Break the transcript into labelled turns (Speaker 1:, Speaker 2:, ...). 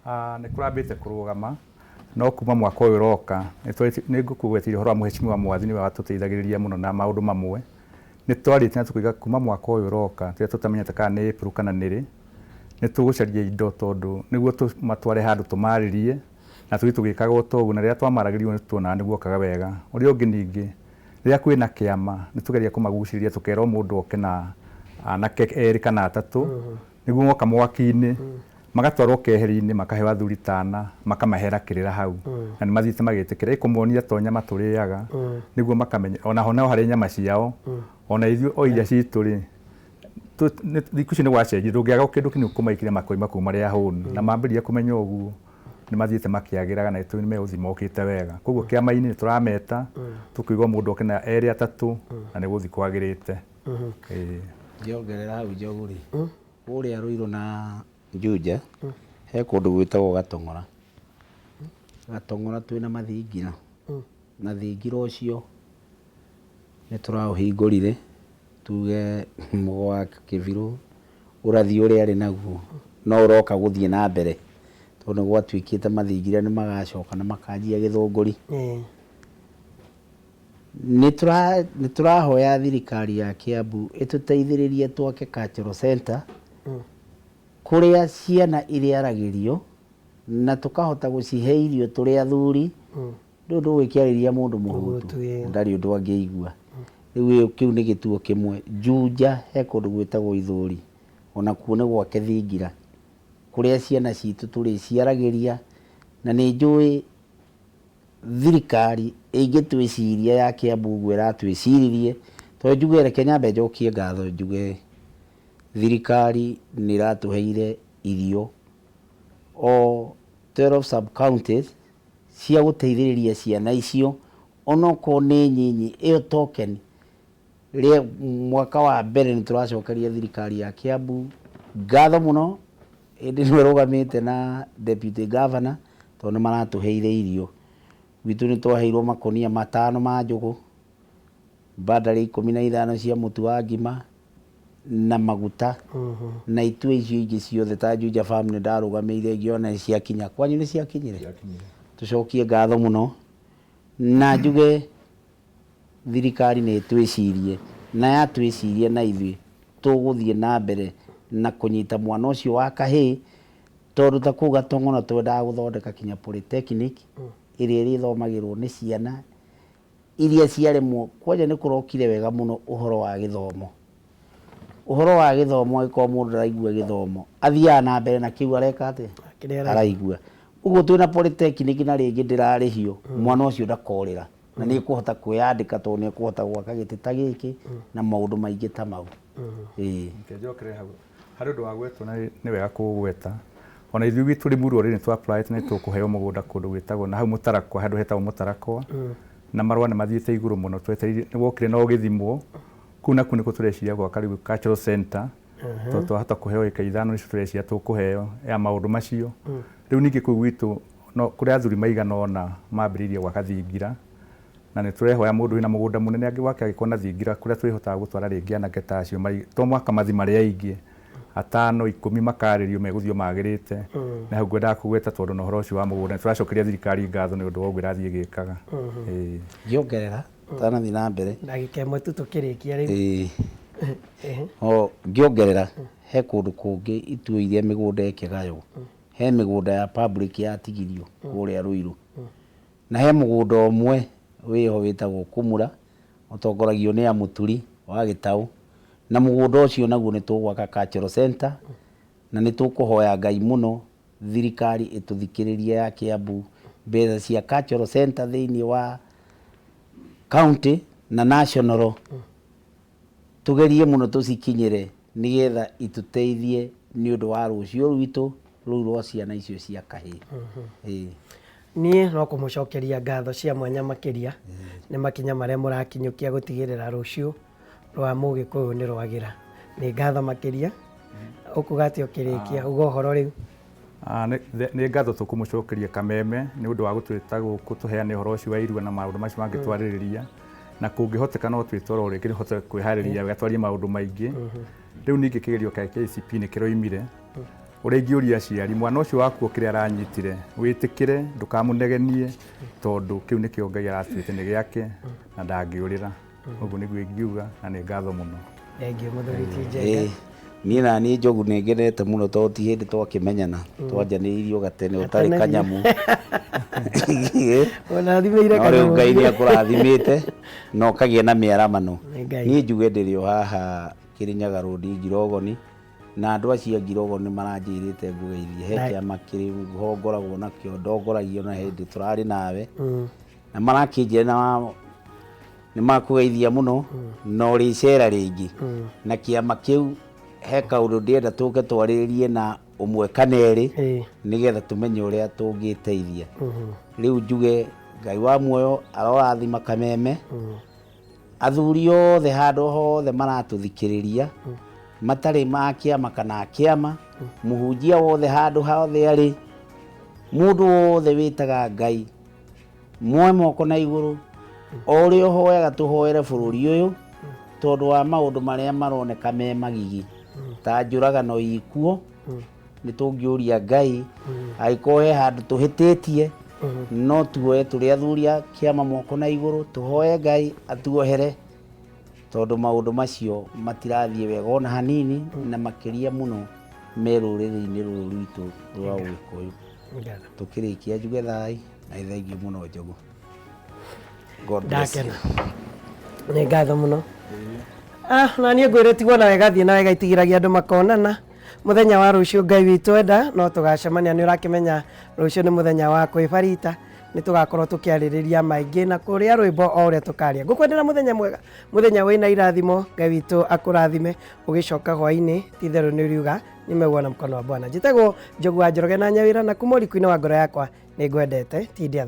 Speaker 1: Nĩ kũrambĩte kũrũgama no kuma mwaka ũyũ ũroka nĩ ngũkũgwetirie ũhoro wa Mheshimiwa Mwathi nĩwe watũteithagĩrĩria mũno na maũndũ mamwe. Nĩ twarĩtie na tũkiuga kuma mwaka ũyũ ũroka tũrĩa tũtamenyete kana nĩ April kana nĩ rĩ, nĩ tũgũcaria indo tondũ nĩguo tũmatware handũ tũmarĩrie na tũgĩkaga ũto ũguo, na rĩrĩa twamaragĩrio nĩ tuonaga nĩ guokaga wega. Ũrĩa ũngĩ ningĩ rĩrĩa kwĩna kĩama nĩ tũgeria kũmagucĩrĩria tũkera mũndũ oke na anake erĩ kana atatũ nĩguo moka mwaki-inĩ magatwarwo keheri-inĩ makaheo athuri tana makamahera kĩrĩra hau na nĩ mathiĩte magĩtĩkĩra ĩkũmonia to nyama tũrĩaga nĩguo makamenya ona ho no harĩ nyama ciao ona ithuĩ o iria citũ rĩ thikũ ici nĩ gwacenjia ndũngĩaga kĩndũ kĩnini kũmaikĩria makoima kuma marĩa hũnu na mambĩrĩria kũmenya ũguo nĩ mathiĩte makĩagĩraga na nĩ megũthiĩ mokĩte wega. Koguo kĩama-inĩ nĩ tũrameta tũkĩigua mũndũ oke na erĩ atatũ na nĩ gũthiĩ kwagĩrĩte.
Speaker 2: Ngĩongerera hau Njogu rĩ, kũrĩa Ruiru na Juja he kũndũ gwĩtagwo Gatong'ora. Gatong'ora twĩna mathingira na thingira ũcio nĩ tũraũhingũrire tuge mũgo wa Kĩbirũ ũrathi ũrĩa arĩ naguo no ũroka gũthiĩ na mbere tondũ nĩ gwatuĩkĩte mathingira nĩ magacoka na makanjia Gĩthũngũri. Nĩ tũrahoya thirikari ya Kiambu ĩtũteithĩrĩrie twake cultural center kũrĩa ciana irĩaragĩrio na tũkahota gũcihe irio tũrĩ athuri. Rĩu ndũgũkĩarĩria mũndũ mũhutu ndarĩ ũndũ angĩigua. Rĩu kĩu nĩ gĩtuo kĩmwe. Juja he kũndũ gwĩtagwo Ithũri ona kuo nĩ gwake thingira kũrĩa ciana citũ tũrĩciaragĩria na nĩ njũĩ thirikari ĩngĩtwĩciria ya Kiambu ũguo ĩratwĩciririe tondũ njuge reke nyambe njokie ngatho njuge thirikari nĩ ĩratũheire irio o 12 sub counties cia gũteithĩrĩria ciana icio onokorwo nĩ nyinyi ĩyo token rĩa mwaka wa mbere nĩ tũracokeria thirikari ya Kiambu ngatho mũno ĩndĩ nĩ ĩrũgamĩte na deputy governor tondũ maratũheire irio. Gwitũ nĩ twaheirwo makũnia 5 ma njũgũ, bandari 15 cia mũtu wa ngima na maguta na itue icio ingĩ ciothe ta Juja family ndarũgamĩire ngĩona nĩ ciakinya. Kwanyu nĩ ciakinyire? Tũcokie ngatho mũno na njuge thirikari nĩ ĩtwĩcirie na yatwĩciria na ithuĩ tũgũthiĩ na mbere na kũnyita mwana ũcio wa kahĩĩ tondũ ta kũu Gatong'ora twendaga gũthondeka kinya polytechnic ĩrĩa ĩrĩthomagĩrwo nĩ ciana iria ciaremwo. Kwanja nĩ kũrokire wega mũno ũhoro wa gĩthomo. Ũhoro wa gĩthomo angĩkorwo mũndũ ndaraigua gĩthomo athiaga na mbere na kĩu areka atĩa araigua. Ũguo twĩna polytechnic na rĩngĩ ndĩrarĩhio mwana ũcio ndakorĩra na nĩ kũhota kwĩyandĩka tondũ nĩ kũhota gwaka gĩtĩ ta gĩkĩ na maũndũ maingĩ ta mau.
Speaker 1: Njokere hau harĩ ũndũ wa gwetwo nĩ wega kũgweta ona ithuĩ gwitũ Limuru already nĩ twa-apply nĩ tũkũheo mũgũnda kũndũ gwĩtagwo na hau Mũtarakwa handũ hetagwo Mũtarakwa na marũa nĩ mathiĩte igũrũ mũno twetereire nĩ wokire no gĩthimwo kũu nakuo nĩkuo tũreciria gwaka rĩu cultural center tondũ twahota kũheo ĩka 5 nĩcio tũreciria tũkũheo ya maũndũ macio. Rĩu ningĩ kũu gwitũ kũrĩ athuri maigana ũna mambĩrĩirie gwaka thingira na nĩ tũrehoya mũndũ wĩna mũgũnda mũnene angĩ wake agĩkorwo na thingira kũrĩa twĩhotaga gũtwara rĩngĩ anake ta acio to mwaka mathi marĩa aingĩ 5 10 makarĩrio megũthiĩ magĩrĩte na hau ngwendaga kũgweta tondũ na ũhoro ũcio wa mũgũnda nĩ tũracokeria thirikari ngatho nĩ ũndũ wa ũguo ĩrathiĩ ĩgĩkaga.
Speaker 2: Ngĩongerera tanathiĩ na mbere
Speaker 3: ndagĩka ĩmwe tu tũkĩrĩkia rĩu.
Speaker 2: Ngĩongerera he kũndũ kũngĩ itue iria mĩgũnda ĩkĩgaywo he mĩgũnda ya public yatigirio kũrĩa Ruiru na he mũgũnda ũmwe wĩho wĩtagwo Kũmura ũtongoragio nĩ Amũturi wa Gĩtaũ na mũgũnda ũcio naguo nĩ tũgwaka cultural center na nĩ tũkũhoya Ngai mũno thirikari ĩtũthikĩrĩrie ya Kiambu mbeca cia cultural center thĩinĩ wa county na national tugerie mũno tũcikinyĩre nĩgetha itũteithie nĩ ũndũ wa rũciũ rwitũ rũu rwa ciana icio cia kahĩĩ.
Speaker 3: Niĩ no kũmũcokeria ngatho cia mwanya makĩria nĩ makinya marĩa mũrakinyũkia gũtigĩrĩra rũciũ rwa Mũgĩkũyũ nĩ rwagĩra. Nĩ ngatho makĩria ũkũgati ũkĩrĩkia uga ũhoro rĩu.
Speaker 1: Nĩ ngatho tũkũmũcokeria kameme nĩ ũndũ wa gũtwĩta gũkũ tũheane ũhoro ũcio wa irua na maũndũ macio mangĩtwarĩrĩria na kũngĩhoteka no twĩtwara o rĩngĩ nĩhote kwĩharĩria wega twarie maũndũ maingĩ. Rĩu ningĩ kĩgerio kĩa KCP nĩ kĩroimire Ũrĩa ingĩũria aciari, mwana ũcio waku kĩrĩa aranyitire wĩtĩkĩre, ndũkamũnegenie tondũ kĩu nĩkĩo Ngai aratuĩte nĩ gĩake na ndangĩũrĩra. Ũguo nĩguo ingiuga na nĩ ngatho mũno.
Speaker 3: Thengiũ mũthuri ti Njenga.
Speaker 2: Niĩ na niĩ Njogu nĩ ngenete mũno tondũ ti hĩndĩ twakĩmenyana, twanjanĩirio gatene ũtarĩ kanyamu.
Speaker 3: Ũrathimĩire
Speaker 2: No
Speaker 3: kanyamu.
Speaker 2: rĩu Ngai nĩ akũrathimĩte na ũkagĩa na mĩaramano. Niĩ njuge ndĩrĩ o haha Kĩrĩnyaga Road Ngirogoni, na andũ acio a Ngirogoni nĩ maranjĩrĩte ngũgeithie. He kĩama kĩrĩ ngoragwo nakĩo ndongoragio na hĩndĩ tũrarĩ nawe, na marakĩnjĩra nĩ makũgeithia mũno na ũrĩcera rĩngĩ, na kĩama kĩu he kaũndũ ndĩrenda tũke twarĩrĩrie na ũmwe kana erĩ nĩgetha tũmenye ũrĩa tũngĩteithia. Rĩu njuge Ngai wa muoyo arorathima Kameme, athuri othe handũ hothe maratũthikĩrĩria matarĩ ma kĩama kana kĩama, mũhunjia wothe handũ hothe arĩ, mũndũ wothe wĩtaga Ngai, muoe moko na igũrũ, o ũrĩa ũhoyaga tũhoere bũrũri ũyũ tondũ wa maũndũ marĩa maroneka me magigi ta njũragano ikuo. Nĩ tũngĩũria Ngai angĩkorwo he handũ tũhĩtĩtie, no tuoye tũrĩ athuri a kĩama moko na igũrũ, tũhoye Ngai atuohere tondũ maũndũ macio matirathiĩ wega ona hanini, na makĩria mũno me rũrĩrĩ-inĩ rũrũ rwitũ rwa Ũgĩkũyũ. Tũkĩrĩkia njuge thai na thengiũ mũno Njogu. God bless you.
Speaker 3: Nĩ ngatho mũno. Na niĩ ngwĩre tigwo nawe gathiĩ nawe gaitigĩragia andũ makonana mũthenya wa rũciũ Ngai witũ enda no tũgacemania. Nĩ ũrakĩmenya rũciũ nĩ mũthenya wa kwĩbarita, nĩ tũgakorwo tũkĩarĩrĩria maingĩ na kũrĩa rwĩmbo o ũrĩa tũkaria. Ngũkwendera mũthenya mwega, mũthenya wĩna irathimo. Ngai witũ akũrathime ũgĩcoka hwainĩ, ti therũ nĩ ũriuga nimeuona mkono wa Bwana. Njĩtagwo Njogu wa Njoroge na Nyawĩra, na kuma ũriku-inĩ wa ngoro yakwa nĩ ngwendete ti ndĩa.